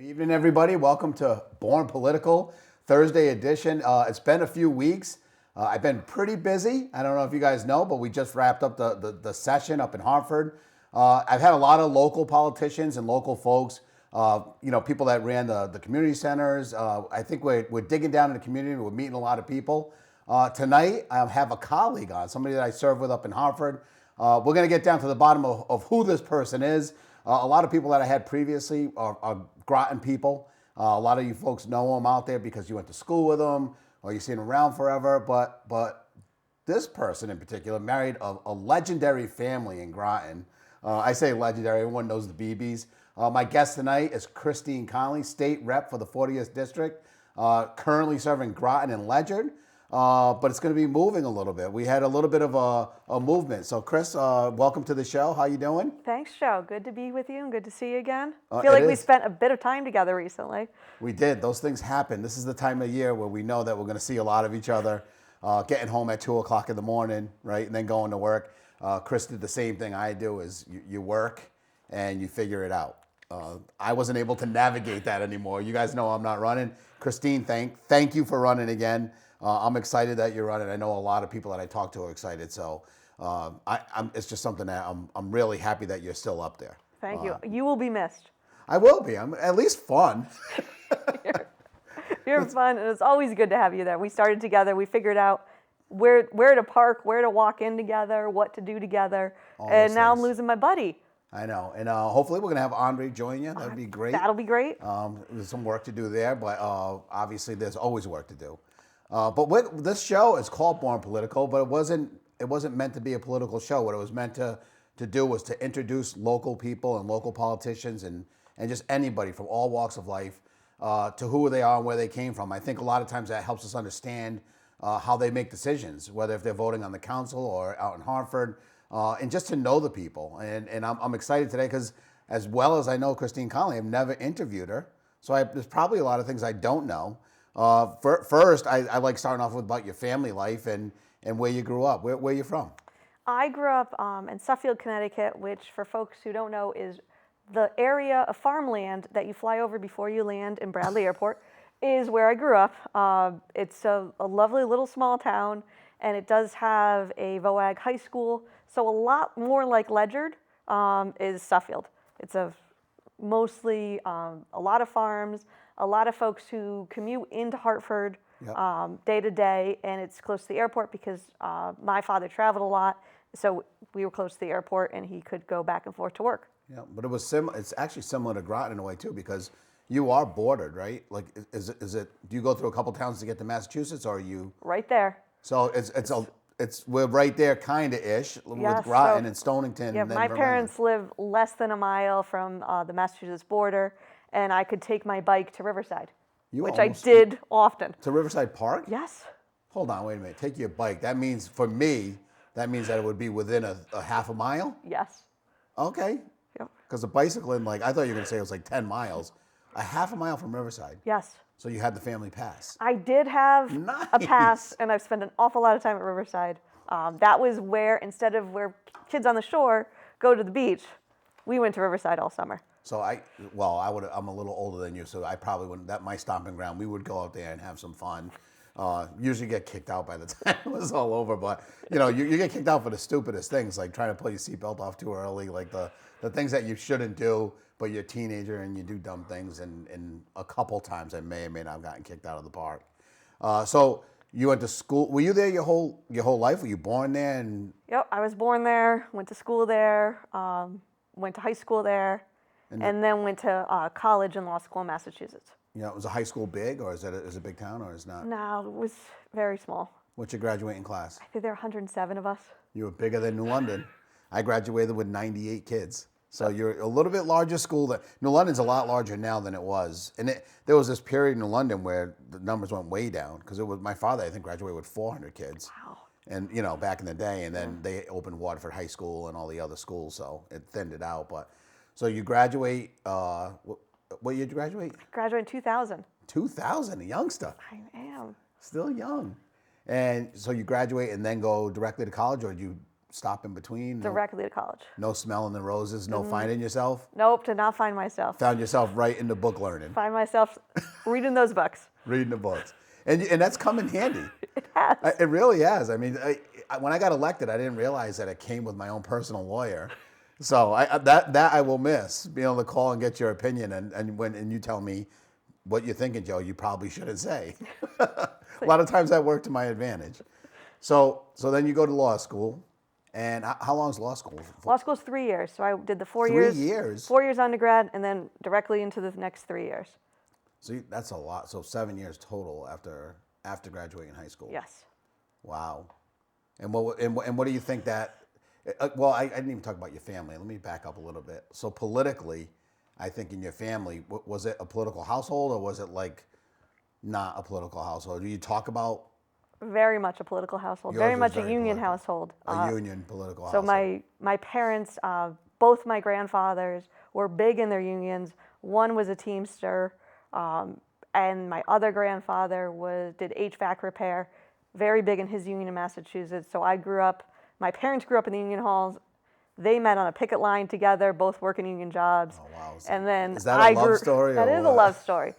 Evening, everybody. Welcome to Born Political, Thursday edition. It's been a few weeks. I've been pretty busy. I don't know if you guys know, but we just wrapped up the session up in Hartford. I've had a lot of local politicians and local folks, people that ran the community centers. I think we're digging down in the community. We're meeting a lot of people. Tonight, I have a colleague on, somebody that I serve with up in Hartford. We're going to get down to the bottom of who this person is. A lot of people that I had previously are Groton people. A lot of you folks know them out there because you went to school with them or you've seen them around forever. But this person in particular married a legendary family in Groton. I say legendary, everyone knows the BBs. My guest tonight is Conley, state rep for the 40th District, currently serving Groton and Ledyard. But it's going to be moving a little bit. We had a little bit of a movement. So, Chris, welcome to the show. How you doing? Thanks, Joe. Good to be with you and good to see you again. I feel like we spent a bit of time together recently. We did. Those things happen. This is the time of year where we know that we're going to see a lot of each other, getting home at 2 o'clock in the morning, right, and then going to work. Chris did the same thing I do, is you work and you figure it out. I wasn't able to navigate that anymore. You guys know I'm not running. Christine, thank you for running again. I'm excited that you're running. I know a lot of people that I talk to are excited. So it's just something that I'm really happy that you're still up there. Thank you. You will be missed. I will be. I'm at least fun. You're fun, and it's always good to have you there. We started together. We figured out where to park, where to walk in together, what to do together. And now I'm losing my buddy. I know. And hopefully we're going to have Andre join you. That'd be great. That'll be great. There's some work to do there, but obviously there's always work to do. But this show is called Born Political, but it wasn't meant to be a political show. What it was meant to do was to introduce local people and local politicians and just anybody from all walks of life to who they are and where they came from. I think a lot of times that helps us understand how they make decisions, whether if they're voting on the council or out in Hartford, and just to know the people. And I'm excited today because as well as I know Conley, I've never interviewed her. So there's probably a lot of things I don't know. First, I like starting off with about your family life and where you grew up. Where are you from? I grew up in Suffield, Connecticut, which for folks who don't know is the area of farmland that you fly over before you land in Bradley Airport is where I grew up. It's a lovely little small town, and it does have a VOAG high school. So a lot more like Ledyard is Suffield. It's mostly a lot of farms, a lot of folks who commute into Hartford day to day, and it's close to the airport because my father traveled a lot, so we were close to the airport, and he could go back and forth to work. Yeah, but it's actually similar to Groton in a way too, because you are bordered, right? Like, is it? Do you go through a couple towns to get to Massachusetts, or are you right there? So we're right there, kind of ish, with Groton and Stonington. Yeah, and then my Vermont. parents live less than a mile from the Massachusetts border, and I could take my bike to Riverside, which I did often. To Riverside Park? Yes. Hold on, wait a minute. Take your bike. That means, for me, that it would be within a half a mile? Yes. Okay. Yep. Because the bicycling, I thought you were going to say it was like 10 miles. A half a mile from Riverside? Yes. So you had the family pass? I did have a pass, and I've spent an awful lot of time at Riverside. That was where, instead of where kids on the shore go to the beach, we went to Riverside all summer. So I'm a little older than you, so I probably wouldn't. That my stomping ground. We would go out there and have some fun. Usually get kicked out by the time it was all over, but you get kicked out for the stupidest things, like trying to pull your seatbelt off too early, like the things that you shouldn't do, but you're a teenager and you do dumb things. And a couple times I may or may not have gotten kicked out of the park. So you went to school. Were you there your whole life? Were you born there? Yep, I was born there. Went to school there. Went to high school there. And then went to college and law school in Massachusetts. Was a high school big, or is it a big town, or is it not? No, it was very small. What's your graduating class? I think there were 107 of us. You were bigger than New London. I graduated with 98 kids. So you're a little bit larger school. New London's a lot larger now than it was. And there was this period in New London where the numbers went way down, because it was my father, I think, graduated with 400 kids. Wow. And, back in the day, and then they opened Waterford High School and all the other schools, so it thinned it out. But so you graduate, what year did you graduate? Graduated in 2000. 2000, a youngster. I am. Still young. And so you graduate and then go directly to college, or stop in between? No, Directly to college. no smelling the roses, no finding yourself? Nope, did not find myself. Found yourself right into book learning, Find myself reading those books. reading the books. And that's come in handy. It has. It really has. I mean, when I got elected, I didn't realize that it came with my own personal lawyer. So that I will miss, being able to call and get your opinion. And you tell me what you're thinking, Joe, you probably shouldn't say. A lot of times that worked to my advantage. So then you go to law school. And how long is law school? Law school's 3 years. So I did the 4 3 years. years? 4 years undergrad and then directly into the next 3 years. So that's a lot. So 7 years total after graduating high school. Yes. Wow. And what do you think that? Well, I didn't even talk about your family. Let me back up a little bit. So politically, I think in your family, was it a political household or was it like not a political household? Do you talk about? Very much a political household. Yours Very was much very a union political. household. A union political So household. my parents, both my grandfathers were big in their unions. One was a Teamster, and my other grandfather did HVAC repair, very big in his union in Massachusetts. So my parents grew up in the union halls. They met on a picket line together, both working union jobs. Oh, wow. And then Is that a love story? That or is what? a love story.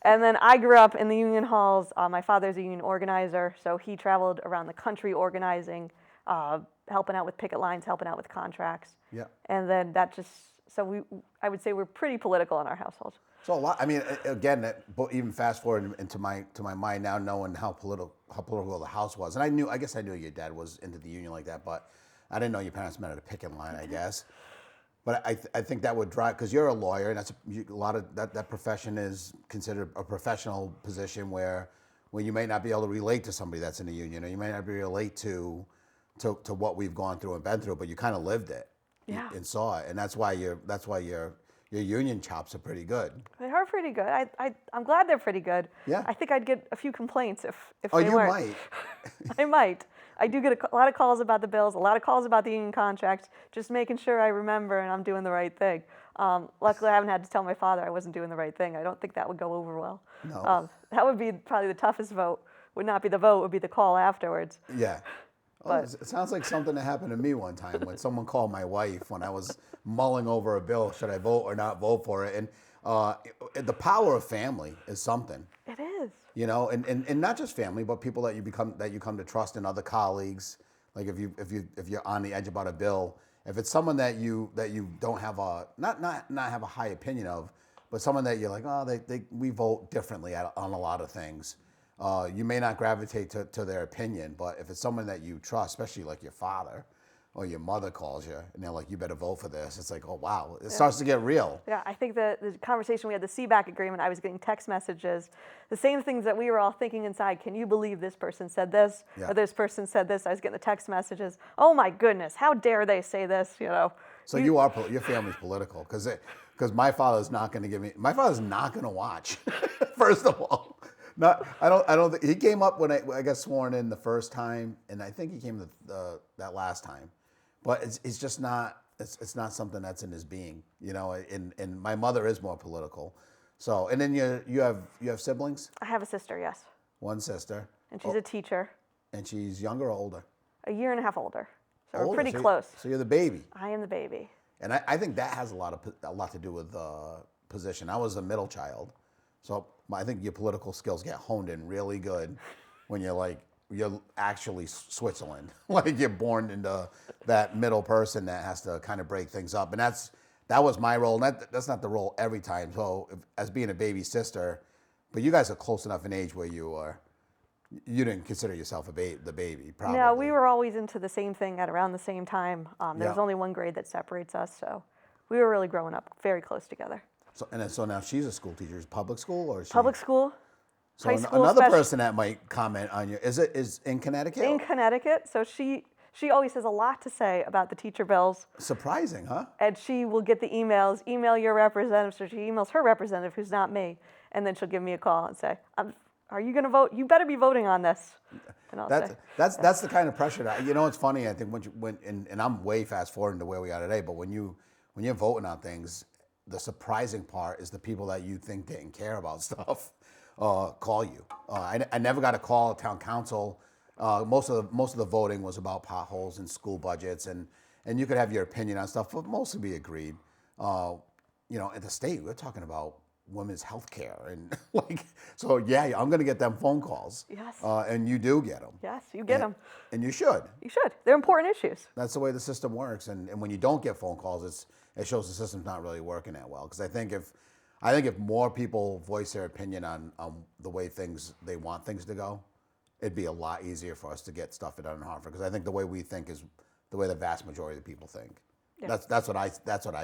And then I grew up in the union halls. My father's a union organizer, so he traveled around the country organizing, helping out with picket lines, helping out with contracts. Yeah. And then I would say we're pretty political in our household. So a lot. I mean, again, even fast forward into my mind now, knowing how political the house was, and I guess I knew your dad was into the union like that, but I didn't know your parents met at a picket line, I guess. But I think that would drive, because you're a lawyer, and that's a lot of that profession is considered a professional position where you may not be able to relate to somebody that's in a union, or you may not be able to relate to what we've gone through and been through, but you kind of lived it, Yeah. and saw it, and that's why your union chops are pretty good. They are pretty good. I'm glad they're pretty good. Yeah. I think I'd get a few complaints if Oh, they you weren't. might. I might. I do get a lot of calls about the bills, a lot of calls about the union contracts, just making sure I remember and I'm doing the right thing. Luckily, I haven't had to tell my father I wasn't doing the right thing. I don't think that would go over well. No. That would be probably the toughest vote. Would not be the vote, would be the call afterwards. Yeah. But- It sounds like something that happened to me one time when someone called my wife when I was mulling over a bill. Should I vote or not vote for it? And the power of family is something. It is. You know, and not just family, but people that you come to trust, and other colleagues. Like if you're on the edge about a bill, if it's someone that you don't have not have a high opinion of, but someone that you're like, oh, we vote differently on a lot of things. You may not gravitate to their opinion, but if it's someone that you trust, especially like your father or your mother calls you and they're like, you better vote for this. It's like, oh, wow. It starts to get real. Yeah, I think the conversation we had, the CBAC agreement, I was getting text messages, the same things that we were all thinking inside. Can you believe this person said this? Yeah. Or this person said this? I was getting the text messages. Oh my goodness, how dare they say this? You know. So your family's political because my father's not going to watch. First of all, I don't think he came up when I got sworn in the first time, and I think he came that last time. But it's just not. It's not something that's in his being, you know. And my mother is more political. So, and then you have siblings? I have a sister, yes. One sister. And she's a teacher, And she's younger or older? a year and a half older. So we're Older, pretty so close. So you're the baby. I am the baby. And I think that has a lot to do with position. I was a middle child, so I think your political skills get honed in really good when you're actually Switzerland, like you're born into that middle person that has to kind of break things up, and that was my role. And that's not the role every time. So as being a baby sister, but you guys are close enough in age where you didn't consider yourself the baby, probably. No, we were always into the same thing at around the same time. There was Yeah. only one grade that separates us, so we were really growing up very close together. So now she's a school teacher. Is public school or is she? Public school, So high school, another special- person that might comment on you is in Connecticut. in Connecticut. So she always has a lot to say about the teacher bills, Surprising, huh? and she will get the emails. Email your representative, so she emails her representative, who's not me, and then she'll give me a call and say, "Are you going to vote? You better be voting on this." And I'll say, That's the kind of pressure that, you know. It's funny. I think and I'm way fast forwarding to where we are today. But when you're voting on things, the surprising part is the people that you think didn't care about stuff call you. I never got a call at town council. Most of the voting was about potholes and school budgets, and you could have your opinion on stuff, but mostly we agreed. At the state, we're talking about women's health care, and so yeah, I'm going to get them phone calls. Yes. And you do get them. Yes, you get them. And you should. You should. They're important issues. That's the way the system works, and when you don't get phone calls, it shows the system's not really working that well. Because I think if more people voice their opinion on the way they want things to go, it'd be a lot easier for us to get stuff done in Hartford. Because I think the way we think is the way the vast majority of the people think. Yeah. That's what I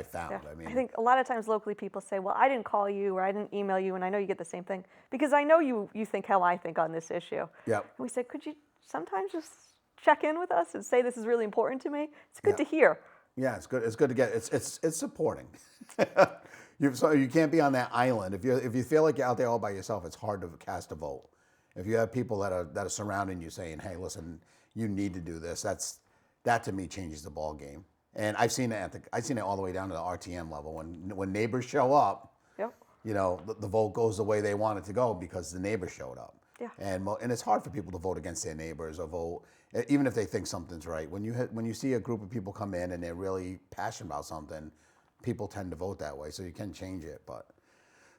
found. Yeah. I mean, I think a lot of times locally people say, well, I didn't call you or I didn't email you, and I know you get the same thing because I know you think how I think on this issue. Yeah. And we said, could you sometimes just check in with us and say this is really important to me? It's good to hear. Yeah, it's good. It's good to get. It's supporting. So you can't be on that island. If you feel like you're out there all by yourself, it's hard to cast a vote. If you have people that are surrounding you saying, "Hey, listen, you need to do this," that to me changes the ball game. And I've seen it all the way down to the RTM level. When neighbors show up, yep. The vote goes the way they want it to go because the neighbors showed up. Yeah. And it's hard for people to vote against their neighbors or vote even if they think something's right. When you see a group of people come in and they're really passionate about something, people tend to vote that way. So you can change it. But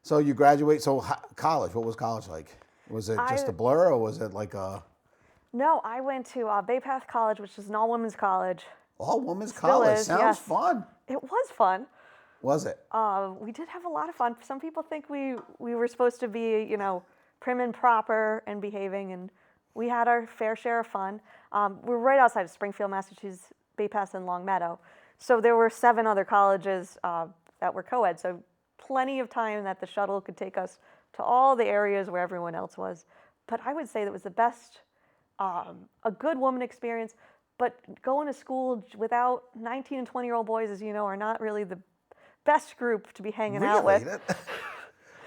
so you graduate. So college. What was college like? Was it just a blur, or was it like a? No, I went to Bay Path College, which is an all-women's college. All-women's college sounds fun. It was fun. Was it? We did have a lot of fun. Some people think we were supposed to be, prim and proper and behaving, and we had our fair share of fun. We're right outside of Springfield, Massachusetts, Bay Path and Long Meadow. So there were 7 other colleges that were co-ed, so plenty of time that the shuttle could take us to all the areas where everyone else was. But I would say that was the best, a good woman experience. But going to school without 19 and 20-year-old boys, as you know, are not really the best group to be hanging out with.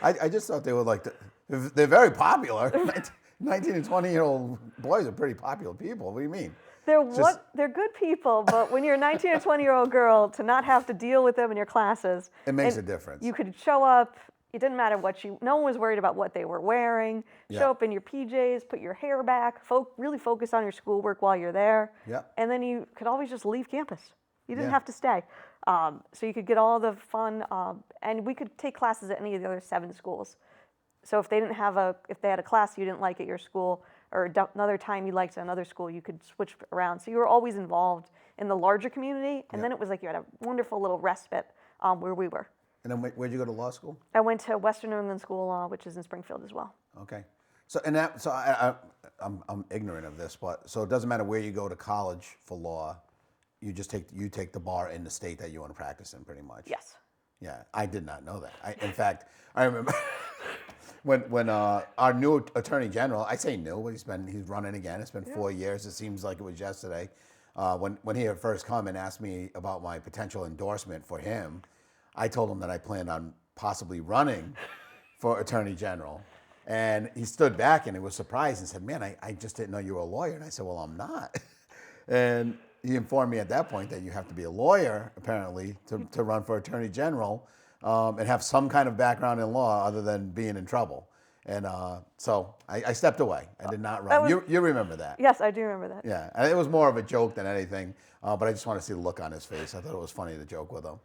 I just thought they were they're very popular. 19 and 20-year-old boys are pretty popular people. What do you mean? They're good people, but when you're a 19 or 20-year-old girl, to not have to deal with them in your classes. It makes a difference. You could show up. It didn't matter no one was worried about what they were wearing. Yeah. Show up in your PJs, put your hair back, really focus on your schoolwork while you're there. Yeah. And then you could always just leave campus. You didn't have to stay. So you could get all the fun, and we could take classes at any of the other 7 schools. So if they had a class you didn't like at your school, or another time you liked at another school, you could switch around. So you were always involved in the larger community, and then it was like you had a wonderful little respite where we were. And then where'd you go to law school? I went to Western New England School of Law, which is in Springfield as well. Okay. So I'm ignorant of this, but so it doesn't matter where you go to college for law, you take the bar in the state that you want to practice in, pretty much. Yes. Yeah, I did not know that. In fact, I remember when our new attorney general, I say new, he's running again. It's been 4 years. It seems like it was yesterday. When he had first come and asked me about my potential endorsement for him, I told him that I planned on possibly running for attorney general. And he stood back and he was surprised and said, "Man, I just didn't know you were a lawyer." And I said, "Well, I'm not." And he informed me at that point that you have to be a lawyer, apparently, to run for attorney general and have some kind of background in law other than being in trouble. And so I stepped away. I did not run. You remember that? Yes, I do remember that. Yeah, and it was more of a joke than anything, but I just want to see the look on his face. I thought it was funny to joke with him.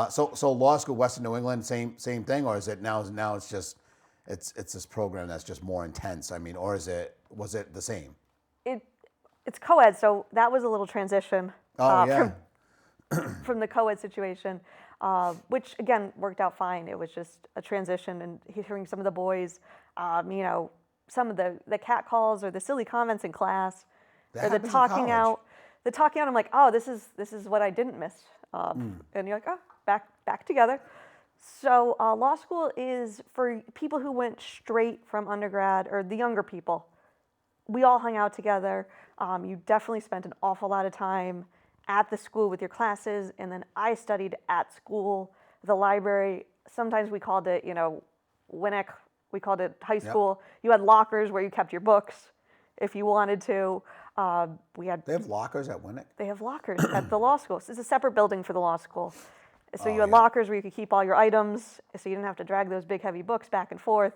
So law school, Western New England, same thing, or is it now it's just it's this program that's just more intense? I mean, or was it the same? It's co-ed, so that was a little transition from the co-ed situation, which again worked out fine. It was just a transition, and hearing some of the boys, some of the cat calls or the silly comments in class, or the talking out. The talking out, I'm like, oh, this is what I didn't miss, and you're like, oh, back together. So law school is for people who went straight from undergrad, or the younger people. We all hung out together. You definitely spent an awful lot of time at the school with your classes, and then I studied at school, the library. Sometimes we called it, Winnick. We called it high school. Yep. You had lockers where you kept your books if you wanted to. They have lockers at Winnick? They have lockers at the law school. So it's a separate building for the law school. So you had lockers where you could keep all your items, so you didn't have to drag those big, heavy books back and forth.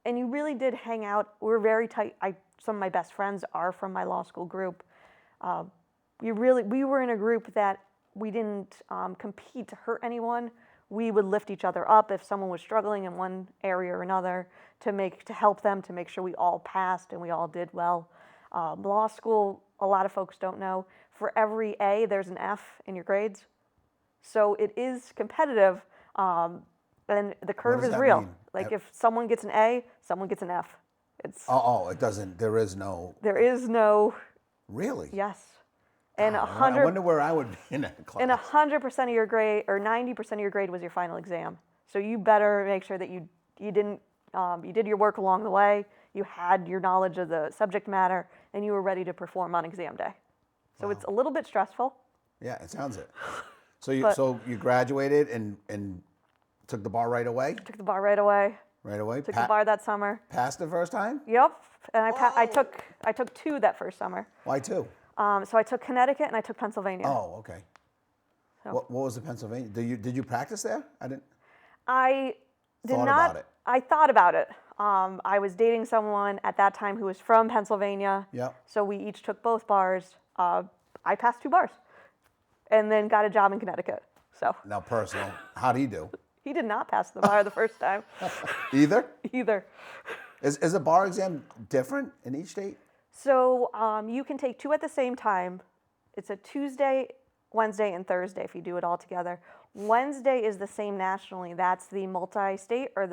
and you really did hang out. We were very tight. Some of my best friends are from my law school group. We were in a group that we didn't compete to hurt anyone. We would lift each other up if someone was struggling in one area or another to help them, to make sure we all passed and we all did well. Law school, a lot of folks don't know, for every A, there's an F in your grades. So it is competitive, and the curve is real. Mean? Like if someone gets an A, someone gets an F. It doesn't, there is no. Really? Yes. And I wonder where I would be in that class. And 100% of your grade, or 90% of your grade was your final exam. So you better make sure that you did your work along the way, you had your knowledge of the subject matter, and you were ready to perform on exam day. So It's a little bit stressful. Yeah, it sounds it. So you graduated and took the bar right away? Took the bar right away. Right away? Took the bar that summer. Passed the first time? Yep. And I took 2 that first summer. Why 2? So I took Connecticut and I took Pennsylvania. Oh, okay. So. What was the Pennsylvania? Did you practice there? I did thought not. About it. I thought about it. I was dating someone at that time who was from Pennsylvania. Yep. So we each took both bars. I passed 2 bars, and then got a job in Connecticut. So. Now personal, how'd he do? He did not pass the bar the first time. Either? Either. Is a bar exam different in each state? So you can take 2 at the same time. It's a Tuesday, Wednesday, and Thursday if you do it all together. Wednesday is the same nationally. That's the multi-state or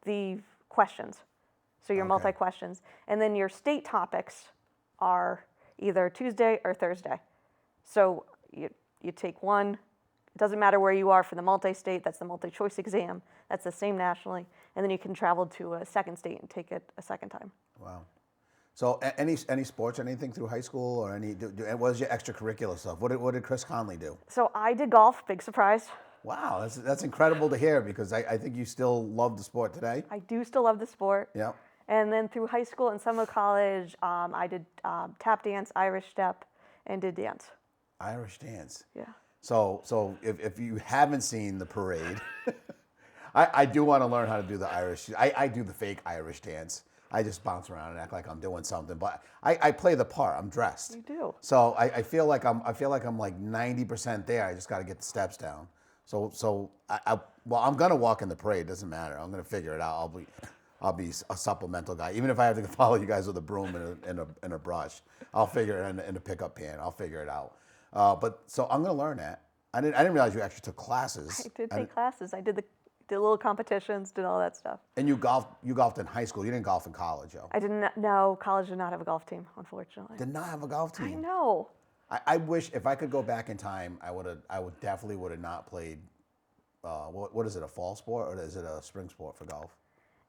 the questions. So your multi-questions. And then your state topics are either Tuesday or Thursday. So you take one. It doesn't matter where you are for the multi-state. That's the multi-choice exam. That's the same nationally. And then you can travel to a second state and take it a second time. Wow. So any sports or anything through high school or what was your extracurricular stuff? What did Chris Conley do? So I did golf, big surprise. Wow, that's incredible to hear because I think you still love the sport today. I do still love the sport. Yeah. And then through high school and some of college, I did tap dance, Irish step, and did dance. Irish dance. Yeah. So if you haven't seen the parade, I do want to learn how to do the Irish. I do the fake Irish dance. I just bounce around and act like I'm doing something, but I play the part. I'm dressed. You do. So I feel like I'm like 90% there. I just got to get the steps down. So I'm gonna walk in the parade. It doesn't matter. I'm gonna figure it out. I'll be a supplemental guy. Even if I have to follow you guys with a broom and a brush, I'll figure it in a pickup pan. I'll figure it out. But so I'm gonna learn that. I didn't realize you actually took classes. I did take classes. I did little competitions, did all that stuff. And you golfed in high school. You didn't golf in college, though. I didn't. No, college did not have a golf team, unfortunately. Did not have a golf team. I know. I wish if I could go back in time, I would definitely would have not played. What is it? A fall sport or is it a spring sport for golf?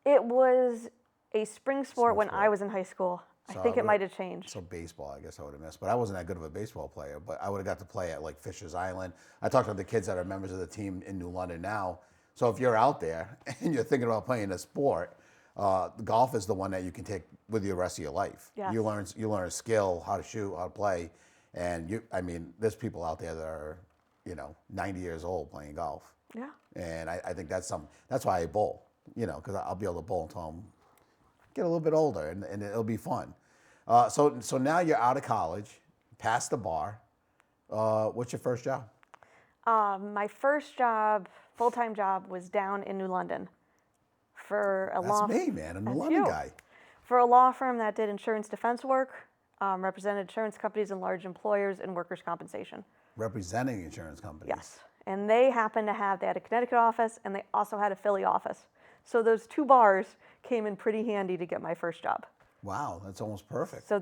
It was a spring sport when I was in high school. I think it might have changed. So baseball, I guess I would have missed. But I wasn't that good of a baseball player. But I would have got to play at like Fisher's Island. I talked to the kids that are members of the team in New London now. So if you're out there and you're thinking about playing a sport, golf is the one that you can take with you the rest of your life. Yes. You learn a skill, how to shoot, how to play, and there's people out there that are, 90 years old playing golf. Yeah. And I think that's why I bowl, because I'll be able to bowl until I'm get a little bit older, and it'll be fun. So now you're out of college, past the bar. What's your first job? My first job, full-time job, was down in New London for a law. That's me, man, a New London guy. For a law firm that did insurance defense work, represented insurance companies and large employers in workers' compensation. Representing insurance companies. Yes, and they had a Connecticut office, and they also had a Philly office. So those 2 bars came in pretty handy to get my first job. Wow, that's almost perfect. So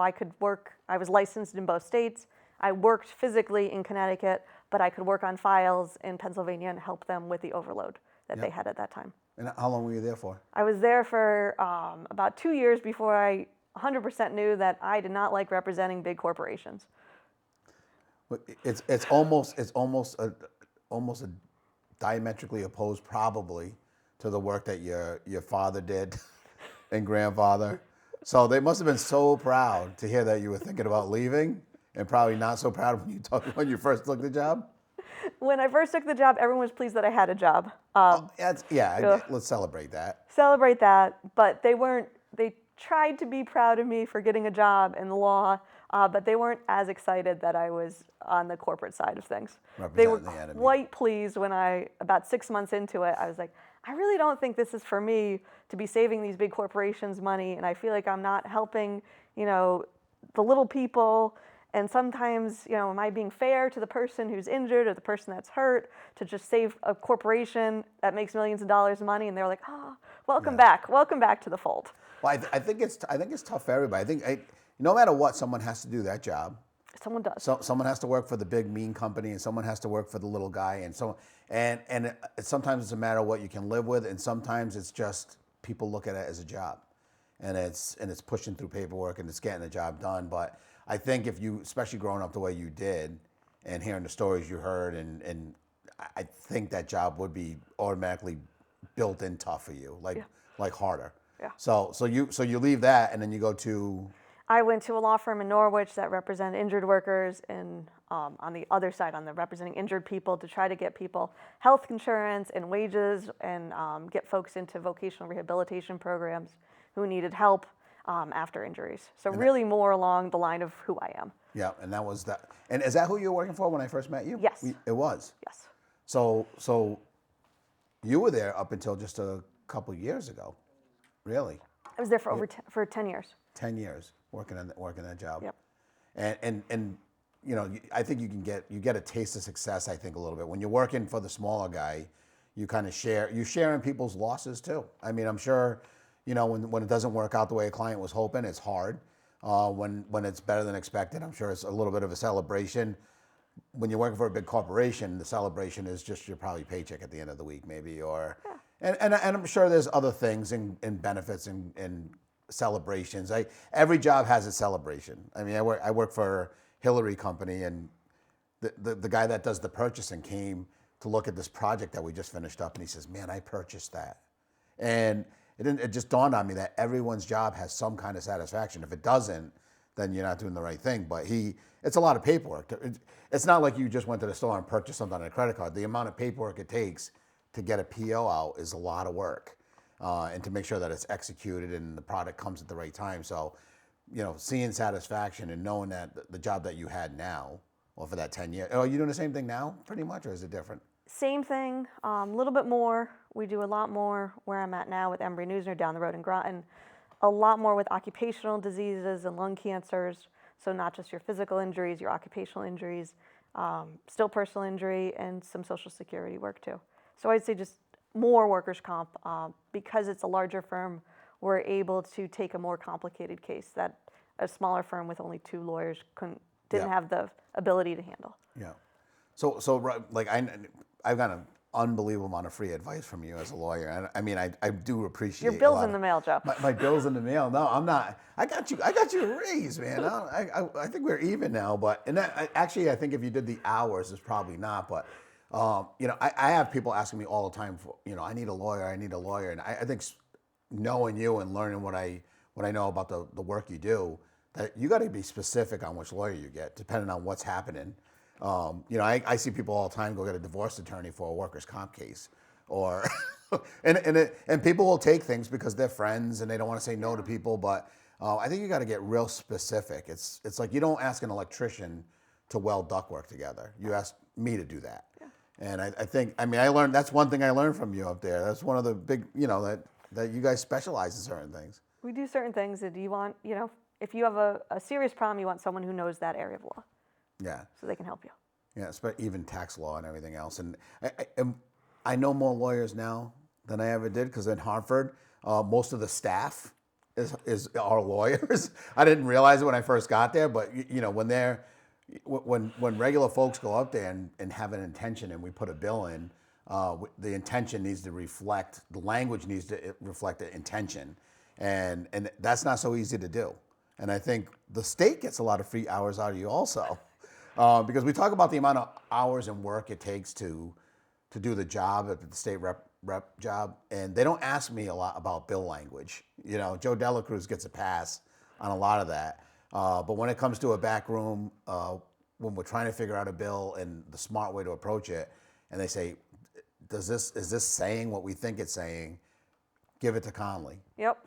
I could work. I was licensed in both states. I worked physically in Connecticut, but I could work on files in Pennsylvania and help them with the overload that they had at that time. And how long were you there for? I was there for about 2 years before I 100% knew that I did not like representing big corporations. It's almost a diametrically opposed, probably, to the work that your father did and grandfather. So they must have been so proud to hear that you were thinking about leaving, and probably not so proud when you first took the job. When I first took the job, everyone was pleased that I had a job. Let's celebrate that. Celebrate that, but they tried to be proud of me for getting a job in the law, but they weren't as excited that I was on the corporate side of things. They were Representing the enemy. quite pleased when about 6 months into it, I was like, I really don't think this is for me to be saving these big corporations money, and I feel like I'm not helping, the little people. And sometimes, am I being fair to the person who's injured or the person that's hurt to just save a corporation that makes millions of dollars of money? And they're like, welcome back to the fold. Well, I think it's tough for everybody. I think no matter what, someone has to do that job. Someone does. So someone has to work for the big mean company, and someone has to work for the little guy, and sometimes it's a matter of what you can live with, and sometimes it's just people look at it as a job, and it's pushing through paperwork and it's getting the job done. But I think if you, especially growing up the way you did, and hearing the stories you heard, and I think that job would be automatically built in tough for you, like harder. Yeah. So you leave that, and then you go to. I went to a law firm in Norwich that represented injured workers, and on the other side, representing injured people, to try to get people health insurance and wages, and get folks into vocational rehabilitation programs who needed help after injuries. So really more along the line of who I am. Yeah, and that was that. And is that who you were working for when I first met you? Yes. It was? Yes. So you were there up until just a couple years ago, really? I was there for for 10 years. 10 years working that job. Yep. And I think you get a taste of success, I think, a little bit. When you're working for the smaller guy, you kind of share in people's losses too. I mean, I'm sure, when it doesn't work out the way a client was hoping, it's hard. When it's better than expected, I'm sure it's a little bit of a celebration. When you're working for a big corporation, the celebration is just your probably paycheck at the end of the week, maybe, or and I'm sure there's other things in benefits and celebrations. Every job has a celebration. I mean, I work for Hillary Company, and the guy that does the purchasing came to look at this project that we just finished up, and he says, "Man, I purchased that," and it just dawned on me that everyone's job has some kind of satisfaction. If it doesn't, then you're not doing the right thing. But it's a lot of paperwork. It's not like you just went to the store and purchased something on a credit card. The amount of paperwork it takes to get a PO out is a lot of work, and to make sure that it's executed and the product comes at the right time. So, seeing satisfaction and knowing that the job that you had now, or for that 10 years, are you doing the same thing now, pretty much, or is it different? Same thing, a little bit more. We do a lot more where I'm at now with Embry-Neusner down the road in Groton. A lot more with occupational diseases and lung cancers. So not just your physical injuries, your occupational injuries, still personal injury, and some Social Security work too. So I'd say just more workers' comp. Because it's a larger firm, we're able to take a more complicated case that a smaller firm with only 2 lawyers didn't have the ability to handle. Yeah. So like I've got an unbelievable amount of free advice from you as a lawyer, and I mean I do appreciate your bills in the mail, Joe. My bills in the mail. No, I'm not. I got you a raise, man. I think we're even now, but actually I think if you did the hours, it's probably not. But I have people asking me all the time for I need a lawyer, and I think knowing you and learning what I know about the work you do, that you got to be specific on which lawyer you get, depending on what's happening. I see people all the time go get a divorce attorney for a workers' comp case, or and people will take things because they're friends and they don't want to say no to people. But I think you got to get real specific. It's like you don't ask an electrician to weld ductwork together. You ask me to do that. Yeah. And I learned that's one thing I learned from you up there. That's one of the big that you guys specialize in certain things. We do certain things that you want if you have a serious problem, you want someone who knows that area of law. Yeah. So they can help you. Yeah, even tax law and everything else. And I know more lawyers now than I ever did, because in Hartford, most of the staff are lawyers. I didn't realize it when I first got there, but when regular folks go up there and have an intention and we put a bill in, the intention needs to reflect, the language needs to reflect the intention. And that's not so easy to do. And I think the state gets a lot of free hours out of you also. Because we talk about the amount of hours and work it takes to do the job at the state rep job, and they don't ask me a lot about bill language. Joe Delacruz gets a pass on a lot of that, but when it comes to a back room when we're trying to figure out a bill and the smart way to approach it, and they say, is this saying what we think it's saying? Give it to Conley. Yep.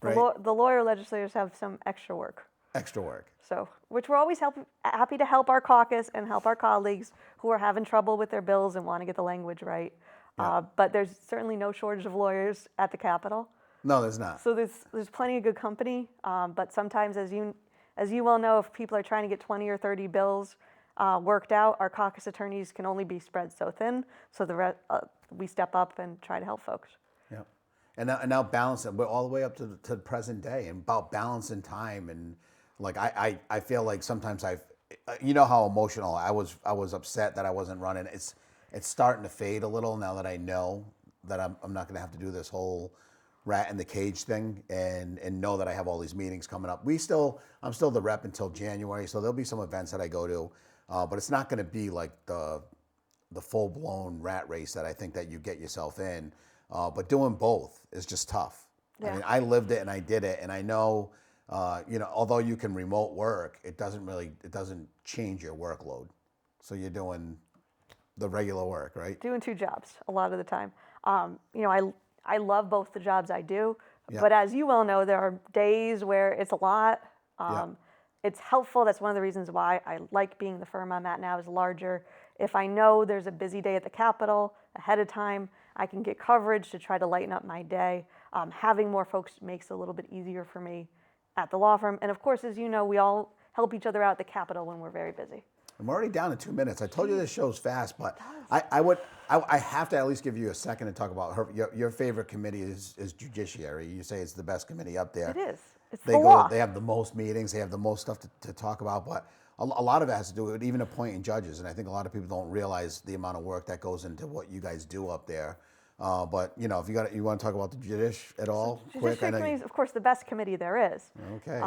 Right? The lawyer legislators have some extra work. Extra work. So, which we're always happy to help our caucus and help our colleagues who are having trouble with their bills and want to get the language right. Yeah. But there's certainly no shortage of lawyers at the Capitol. No, there's not. So there's plenty of good company. But sometimes, as you well know, if people are trying to get 20 or 30 bills worked out, our caucus attorneys can only be spread so thin. So we step up and try to help folks. Yeah. And now balance it. We're all the way up to the present day, and about balance and time. And like I feel like sometimes you know how emotional I was upset that I wasn't running. It's starting to fade a little now that I know that I'm not going to have to do this whole rat in the cage thing, and know that I have all these meetings coming up. I'm still the rep until January, so there'll be some events that I go to, but it's not going to be like the full blown rat race that I think that you get yourself in. But doing both is just tough. Yeah. I mean, I lived it and I did it, and I know, although you can remote work, it doesn't change your workload. So you're doing the regular work, right? Doing two jobs a lot of the time. I love both the jobs I do, Yeah. but as you well know, there are days where it's a lot. Yeah. It's helpful. That's one of the reasons why I like being the firm I'm at now is larger. If I know there's a busy day at the Capitol ahead of time, I can get coverage to try to lighten up my day. Having more folks makes it a little bit easier for me at the law firm. And of course, as you know, we all help each other out at the Capitol when we're very busy. I'm already down to 2 minutes. I told you this show's fast, but I have to at least give you a second to talk about your favorite committee is Judiciary. You say it's the best committee up there. It is. It's They the law. They have the most meetings. They have the most stuff to talk about. But a lot of it has to do with even appointing judges, and I think a lot of people don't realize the amount of work that goes into what you guys do up there. But if you want to talk about the Judish at all, quick. Judiciary Committee is, of course, the best committee there is. Okay.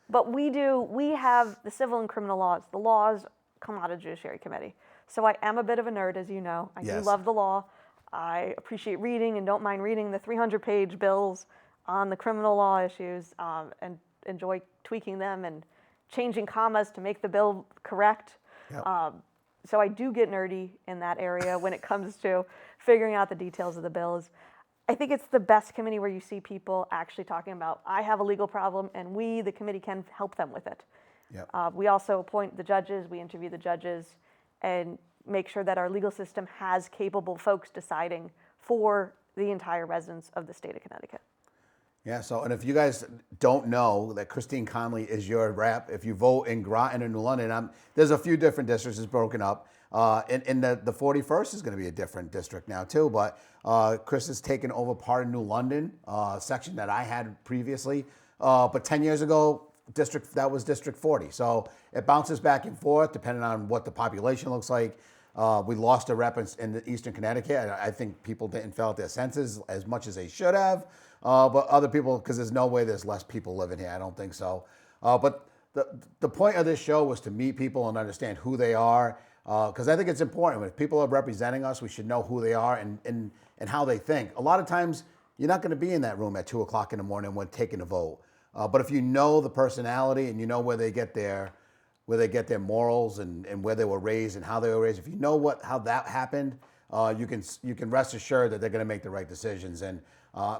But we have the civil and criminal laws. The laws come out of Judiciary Committee. So I am a bit of a nerd, as you know. I do Yes. love the law. I appreciate reading and don't mind reading the 300-page bills on the criminal law issues, and enjoy tweaking them and changing commas to make the bill correct. Yep. So I do get nerdy in that area when it comes to figuring out the details of the bills. I think it's the best committee where you see people actually talking about, I have a legal problem, and we, the committee, can help them with it. Yep. We also appoint the judges, we interview the judges, and make sure that our legal system has capable folks deciding for the entire residents of the state of Connecticut. Yeah, and if you guys don't know that Christine Conley is your rep, if you vote in Groton or New London, there's a few different districts it's broken up. And the 41st is going to be a different district now too, but Chris has taken over part of New London, section that I had previously. But 10 years ago, that was District 40. So it bounces back and forth depending on what the population looks like. We lost a rep in the Eastern Connecticut. I think people didn't fill out their census as much as they should have. But other people, because there's no way there's less people living here. I don't think so. But the point of this show was to meet people and understand who they are. Because I think it's important. If people are representing us, we should know who they are and how they think. A lot of times, you're not going to be in that room at 2 o'clock in the morning when taking a vote. But if you know the personality and you know where they get their morals and where they were raised and how they were raised, if you know how that happened, you can rest assured that they're going to make the right decisions. And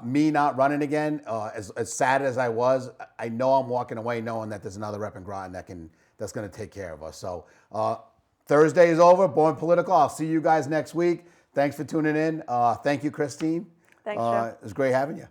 me not running again, as sad as I was, I know I'm walking away knowing that there's another rep in Groton that's going to take care of us. So Thursday is over. Born Political. I'll see you guys next week. Thanks for tuning in. Thank you, Christine. Thanks, Joe. It was great having you.